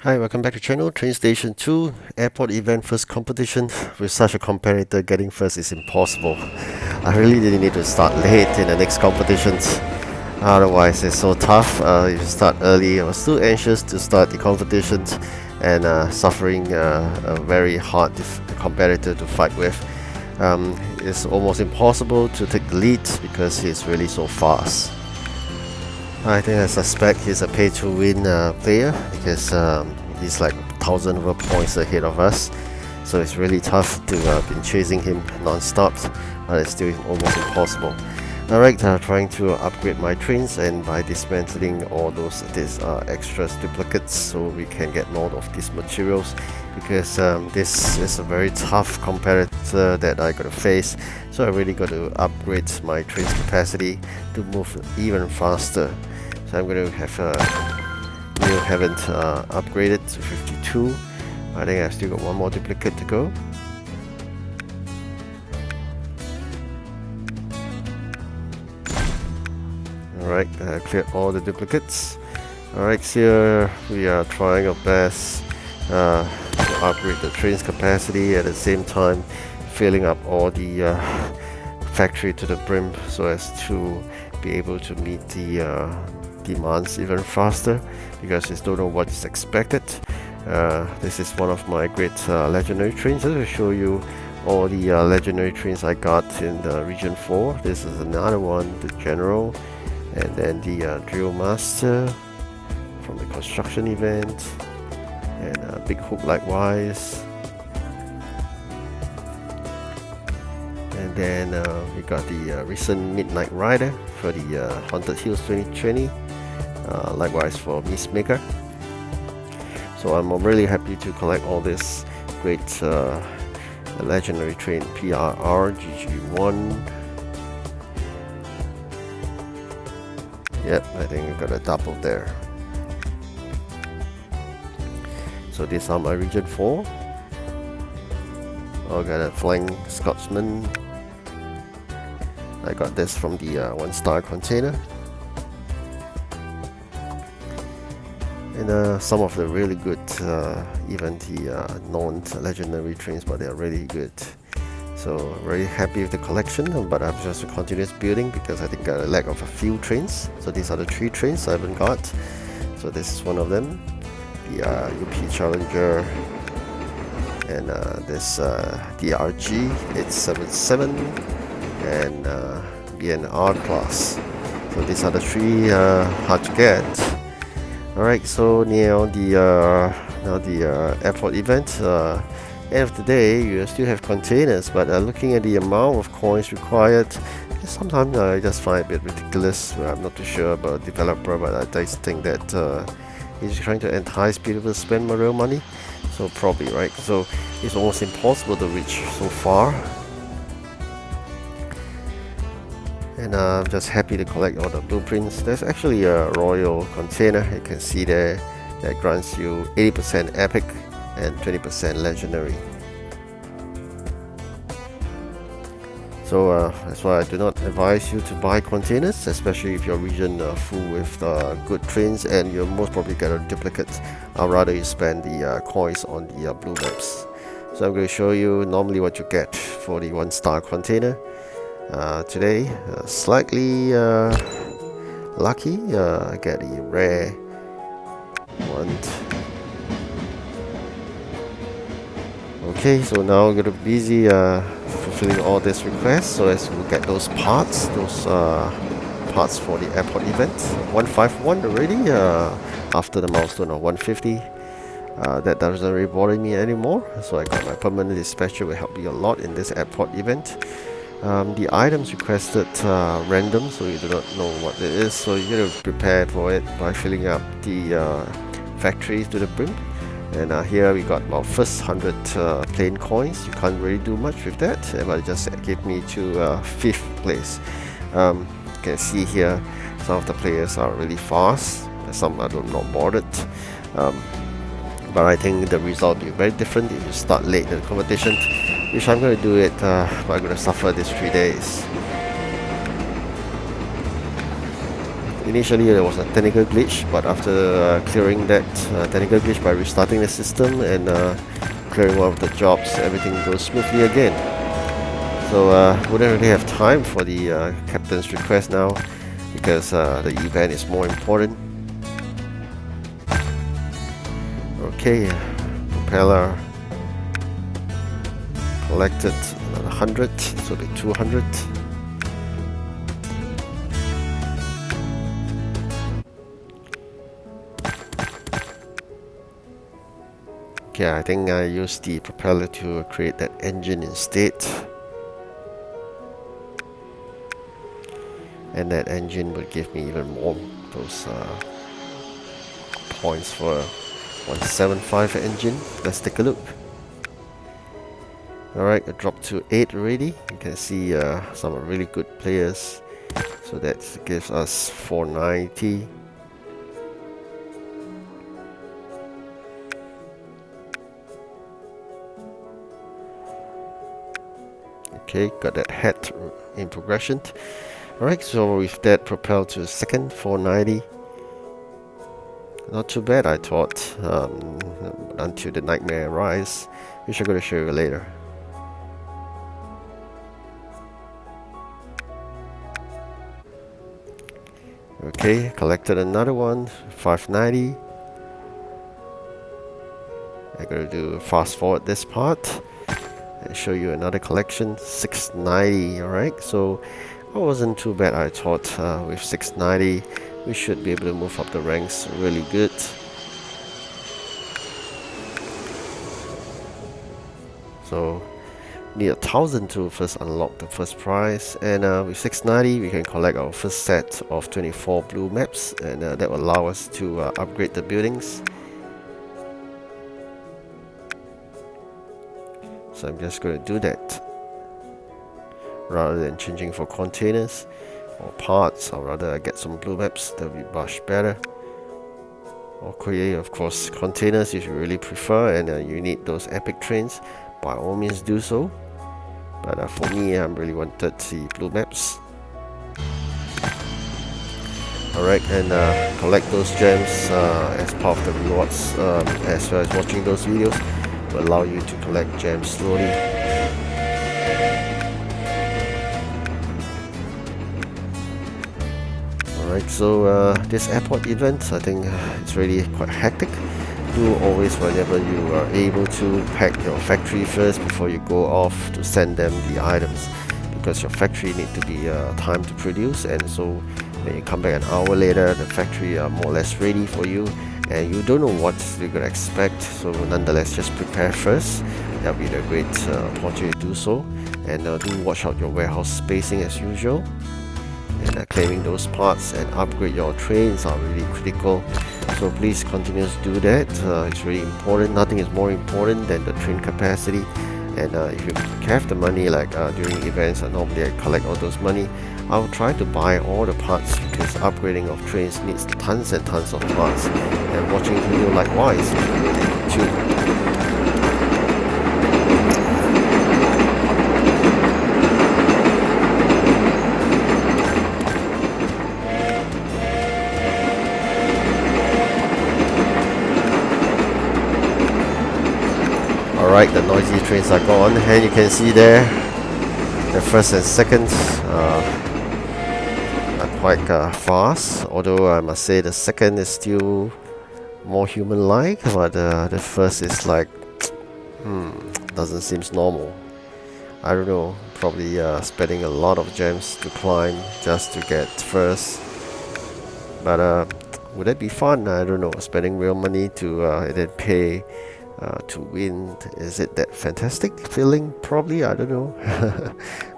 Hi, welcome back to channel. TrainStation 2 airport event first competition. With such a competitor, getting first is impossible. I really didn't need to start late in the next competitions. Otherwise, it's so tough. If you start early, I was too anxious to start the competitions and suffering a very hard competitor to fight with. It's almost impossible to take the lead because he's really so fast. I suspect he's a pay-to-win player because he's like 1,000 over points ahead of us. So it's really tough to been chasing him non-stop, but it's still almost impossible. Alright, trying to upgrade my trains and by dismantling all those extra duplicates so we can get more of these materials because this is a very tough competitor that I gotta face. So I really got to upgrade my train's capacity to move even faster. So I'm going to have haven't upgraded to 52. I think I've still got one more duplicate to go. Alright, cleared all the duplicates. Alright, here we are trying our best to upgrade the train's capacity at the same time filling up all the factory to the brim so as to be able to meet the demands even faster because I don't know what is expected. This is one of my great legendary trains. I'll show you all the legendary trains I got in the region 4. This is another one, the general, and then the drill master from the construction event, and big hook likewise. And then we got the recent Midnight Rider for the Haunted Hills 2020, likewise for Miss Maker. So I'm really happy to collect all this great legendary train PRR GG1. Yep, I think we got a double there. So these are my region 4. I got a Flying Scotsman. I got this from the 1-star container. And some of the really good, even the non-legendary trains, but they are really good. So very happy with the collection, but I'm just continuous building because I think I lack of a few trains. So these are the 3 trains I haven't got. So this is one of them, the UP Challenger, and this DRG 877, and BNR class. So these are the 3 hard to get. Alright, so now the airport event. End of the day, you still have containers, but looking at the amount of coins required, sometimes I just find it a bit ridiculous. I'm not too sure about the developer, but I just think that he's trying to entice people to spend more real money. So probably, right? So it's almost impossible to reach so far. And I'm just happy to collect all the blueprints. There's actually a royal container, you can see there, that grants you 80% epic and 20% legendary. So that's why I do not advise you to buy containers, especially if your region full with good trains and you'll most probably get a duplicate. I'd rather you spend the coins on the blue maps. So I'm going to show you normally what you get for the 1-star container. Today, slightly lucky, I get a rare one. Okay, so now I'm gonna be busy fulfilling all these requests so as we get those parts for the airport event. 151 already, after the milestone of 150. That doesn't really bother me anymore, so I got my permanent dispatcher will help me a lot in this airport event. The items requested random, so you do not know what it is, so you need to prepare for it by filling up the factories to the brim. And here we got our first 100 plain coins. You can't really do much with that, but it just gave me to 5th place. You can see here some of the players are really fast, some are not bothered. But I think the result will be very different if you start late in the competition, which I'm going to do it, but I'm going to suffer these 3 days. Initially there was a technical glitch, but after clearing that technical glitch by restarting the system and clearing one of the jobs, everything goes smoothly again. So wouldn't really have time for the captain's request now, because the event is more important. Okay, propeller collected another 100, so the 200. Okay, I think I used the propeller to create that engine instead. And that engine would give me even more those points for 175 engine. Let's take a look. Alright, I dropped to 8 already. You can see some really good players. So that gives us 490. Okay, got that head in progression. Alright, so with that propelled to second, 490. Not too bad, I thought, until the nightmare arrives, which I'm going to show you later. Okay, collected another one, 590. I'm going to do fast forward this part and show you another collection, 690. Alright, so it wasn't too bad, I thought. With 690 we should be able to move up the ranks really good. So need 1,000 to first unlock the first prize, and with 690 we can collect our first set of 24 blue maps, and that will allow us to upgrade the buildings. So I'm just going to do that. Rather than changing for containers or parts, I'd rather get some blue maps. That would be much better. Or create, of course, containers if you really prefer, and you need those epic trains, by all means do so. But for me, I really wanted the blue maps. Alright, and collect those gems as part of the rewards, as well as watching those videos will allow you to collect gems slowly. Alright, so this airport event, I think it's really quite hectic. Do always, whenever you are able to, pack your factory first before you go off to send them the items, because your factory need to be time to produce, and so when you come back an hour later, the factory are more or less ready for you, and you don't know what you're gonna expect. So nonetheless, just prepare first. That'll be the great opportunity to do so, and do watch out your warehouse spacing as usual. And claiming those parts and upgrade your trains are really critical, so please continue to do that. It's really important. Nothing is more important than the train capacity, and if you have the money, like during events, normally I collect all those money. I'll try to buy all the parts, because upgrading of trains needs tons and tons of parts, and watching video likewise is really good too. Alright, the noisy trains are gone, and you can see there the first and second are quite fast, although I must say the second is still more human-like, but the first is like, doesn't seem normal. I don't know, probably spending a lot of gems to climb just to get first. But would that be fun? I don't know, spending real money to then pay to win. Is it that fantastic feeling? Probably, I don't know.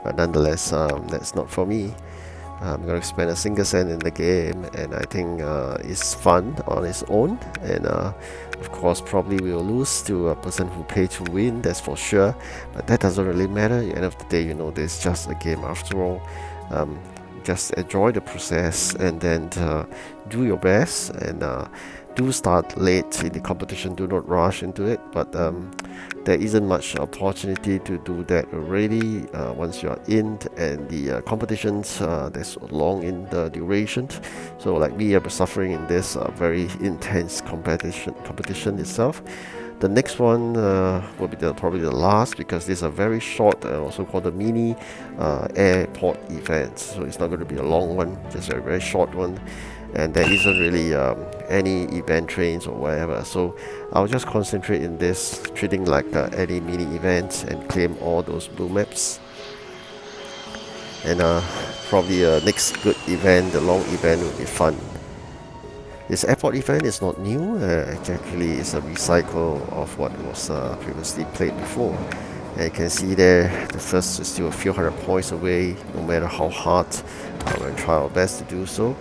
But nonetheless, that's not for me. I'm going to spend a single cent in the game, and I think it's fun on its own, and of course probably we will lose to a person who paid to win, that's for sure, but that doesn't really matter. At the end of the day, you know, it's just a game after all. Just enjoy the process, and then do your best, and do start late in the competition, do not rush into it, but there isn't much opportunity to do that already once you are in, and the competitions that's long in the duration. So like me, I'm suffering in this very intense competition itself. The next one will be probably the last, because these are very short, also called the mini airport events. So it's not going to be a long one, just a very short one, and there isn't really any event trains or whatever. So I'll just concentrate in this, treating like any mini events, and claim all those blue maps. And probably next good event, the long event, will be fun. This airport event is not new, actually it's a recycle of what was previously played before. And you can see there, the first is still a few hundred points away, no matter how hard. I will try our best to do so.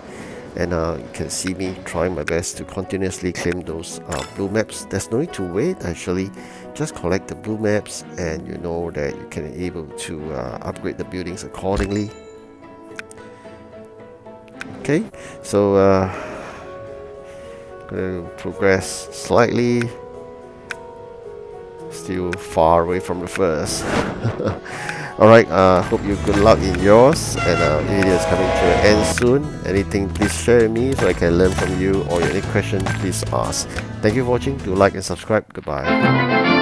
And you can see me trying my best to continuously claim those blue maps. There's no need to wait, actually. Just collect the blue maps, and you know that you can be able to upgrade the buildings accordingly. Okay, so gonna progress slightly. Still far away from the first. Alright, hope you good luck in yours, and video is coming to an end soon. Anything, please share with me so I can learn from you, or any question, please ask. Thank you for watching. Do like and subscribe. Goodbye.